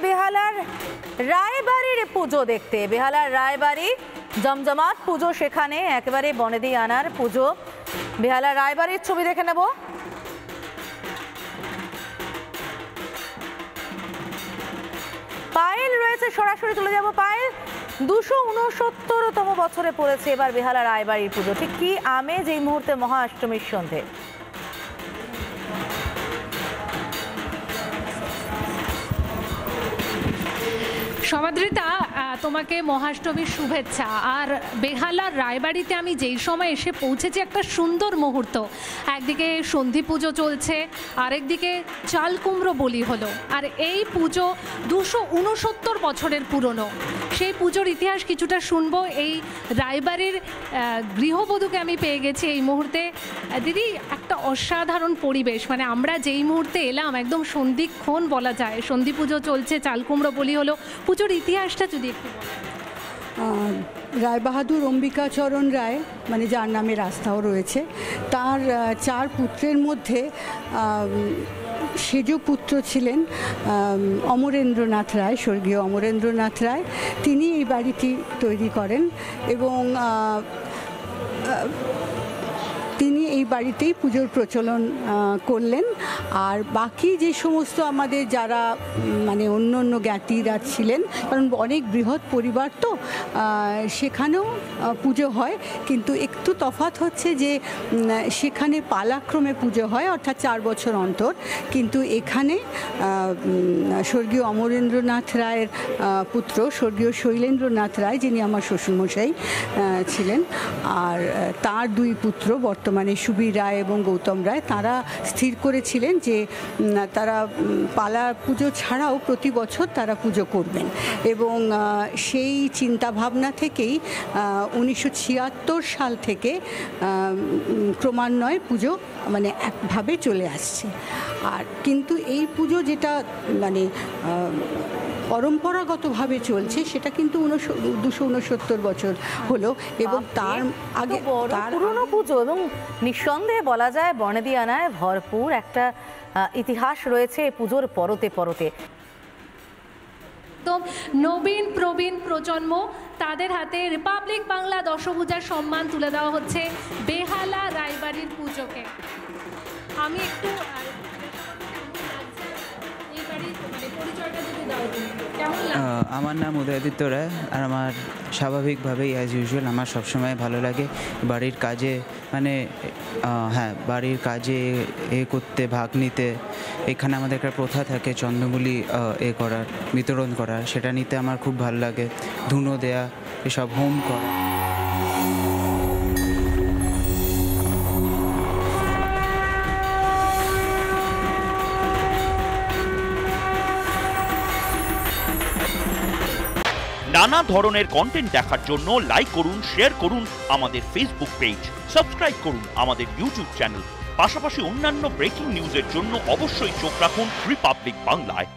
বেহালার রায়বাড়ির পুজো দেখতে। বেহালার রায়বাড়ি জমজমাট পুজো, সেখানে একেবারে বনেদি আনার পুজো। বেহালার রায়বাড়ির ছবি দেখে নেব। পায়েল রয়েছে, সরাসরি চলে যাব পায়েল। 269তম বছরে পড়েছে এবার বেহালা রায়বাড়ির পুজো। ঠিক কি আমেজ এই মুহূর্তে মহা অষ্টমীর সন্ধে? সমাদৃতা, তোমাকে মহাষ্টমীর শুভেচ্ছা। আর বেহালার রায়বাড়িতে আমি যেই সময় এসে পৌঁছেছি, একটা সুন্দর মুহূর্ত। একদিকে সন্ধি পুজো চলছে, আরেকদিকে চাল কুমড়ো বলি হলো। আর এই পুজো 269 বছরের পুরনো। সেই পুজোর ইতিহাস কিছুটা শুনবো। এই রায়বাড়ির গৃহবধূকে আমি পেয়ে গেছি এই মুহূর্তে। দিদি, একটা অসাধারণ পরিবেশ, মানে আমরা যেই মুহূর্তে এলাম একদম সন্ধিক্ষণ বলা যায়। সন্ধি পুজো চলছে, চাল কুমড়ো বলি হলো। পুজোর ইতিহাসটা যদি একটু বলেন। রায়বাহাদুর অম্বিকাচরণ রায়, মানে যার নামে রাস্তাও রয়েছে, তার 4 পুত্রের মধ্যে সেজ পুত্র ছিলেন অমরেন্দ্রনাথ রায়, স্বর্গীয় অমরেন্দ্রনাথ রায়। তিনি এই বাড়িটি তৈরি করেন এবং তিনি এই বাড়িতেই পুজোর প্রচলন করলেন। আর বাকি যে সমস্ত আমাদের যারা মানে অন্য অন্য জ্ঞাতিরা ছিলেন, কারণ অনেক বৃহৎ পরিবার তো, সেখানেও পুজো হয়, কিন্তু একটু তফাৎ হচ্ছে যে সেখানে পালাক্রমে পুজো হয়, অর্থাৎ 4 বছর অন্তর। কিন্তু এখানে স্বর্গীয় অমরেন্দ্রনাথ রায়ের পুত্র স্বর্গীয় শৈলেন্দ্রনাথ রায়, যিনি আমার শ্বশুরমশাই ছিলেন, আর তার 2 পুত্র বর্তমানে সুবীর রায় এবং গৌতম রায়, তারা স্থির করেছিলেন যে তারা পালা পুজো ছাড়াও প্রতি বছর তারা পুজো করবেন। এবং সেই চিন্তাভাবনা থেকেই 1976 সাল থেকে ক্রমান্বয়ে পুজো মানে একভাবে চলে আসছে। আর কিন্তু এই পুজো যেটা মানে পরম্পরাগতভাবে চলছে, সেটা কিন্তু 269 বছর হলো। এবং তার আগে পুরনো পুজো, এবং নিঃসন্দেহে বলা যায় বনেদি আনায় ভরপুর একটা ইতিহাস রয়েছে এই পুজোর পরতে পরতে। তো নবীন প্রবীণ প্রজন্ম, তাদের হাতে রিপাবলিক বাংলা দশভূজার সম্মান তুলে দেওয়া হচ্ছে বেহালা রায়বাড়ির পুজোকে। আমি একটু আমার নাম উদয়াদিত্য রায়, আর আমার স্বাভাবিকভাবেই অ্যাজ ইউজুয়াল আমার সবসময় ভালো লাগে বাড়ির কাজে, মানে হ্যাঁ, বাড়ির কাজে করতে ভাগ নিতে। এখানে আমাদের একটা প্রথা থাকে চন্দ্রমুলি করার, বিতরণ করার, সেটা নিতে আমার খুব ভালো লাগে। ধুনো দেয়া, এসব হোম করা। নানা ধরনের কন্টেন্ট দেখার জন্য লাইক করুন, শেয়ার করুন আমাদের ফেসবুক পেজ, সাবস্ক্রাইব করুন আমাদের ইউটিউব চ্যানেল। পাশাপাশি অন্যান্য ব্রেকিং নিউজের জন্য অবশ্যই চোখ রাখুন রিপাবলিক বাংলায়।